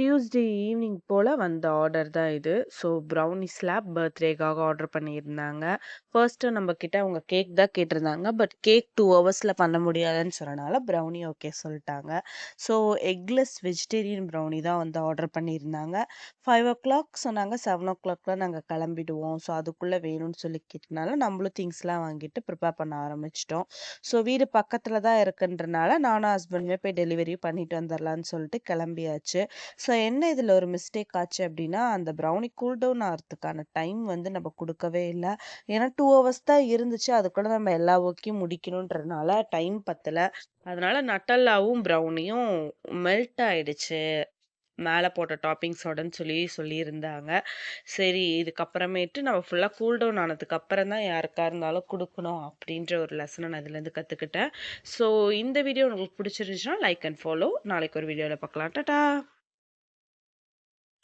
Tuesday evening போல வந்த order தான் இது. ஸோ ப்ரௌனி ஸ்லாப் பர்த்டேக்காக ஆர்டர் பண்ணியிருந்தாங்க. ஃபர்ஸ்ட்டு நம்மக்கிட்ட அவங்க கேக் தான் கேட்டிருந்தாங்க. பட் கேக் 2 ஹவர்ஸில் பண்ண முடியாதுன்னு சொன்னனால ப்ரௌனி ஓகே சொல்லிட்டாங்க. ஸோ எக்லெஸ் வெஜிடேரியன் ப்ரௌனி தான் வந்து ஆர்டர் பண்ணியிருந்தாங்க. 5:00 சொன்னாங்க. 7:00 நாங்கள் கிளம்பிடுவோம். ஸோ அதுக்குள்ளே வேணும்னு சொல்லி கேட்டனால நம்மளும் திங்ஸ்லாம் வாங்கிட்டு ப்ரிப்பேர் பண்ண ஆரம்பிச்சிட்டோம். ஸோ வீடு பக்கத்தில் தான் இருக்குன்றனால நானும் ஹஸ்பண்டுமே போய் டெலிவரி பண்ணிட்டு வந்துடலான்னு சொல்லிட்டு கிளம்பியாச்சு. ஸோ என்ன இதில் ஒரு மிஸ்டேக் ஆச்சு அப்படின்னா, அந்த ப்ரௌனி கூல் டவுன் ஆகிறதுக்கான டைம் வந்து நம்ம கொடுக்கவே இல்லை. ஏன்னா 2 ஹவர்ஸ் தான் இருந்துச்சு. அதுக்குள்ள நம்ம எல்லா ஒர்க்கையும் முடிக்கணுன்றதுனால டைம் பத்தல. அதனால நட்டல்லாவும் ப்ரௌனியும் மெல்ட் ஆயிடுச்சு. மேலே போட்ட டாப்பிங்ஸோடன்னு சொல்லியிருந்தாங்க. சரி இதுக்கப்புறமேட்டு நம்ம ஃபுல்லாக கூல் டவுன் ஆனதுக்கு அப்புறம் தான் யாருக்கா இருந்தாலும் கொடுக்கணும் அப்படின்ற ஒரு லெசனை நான் இதுலேருந்து கற்றுக்கிட்டேன். ஸோ இந்த வீடியோ உங்களுக்கு பிடிச்சிருந்துச்சுன்னா லைக் அண்ட் ஃபாலோ. நாளைக்கு ஒரு வீடியோவில் பார்க்கலாம். டாடா.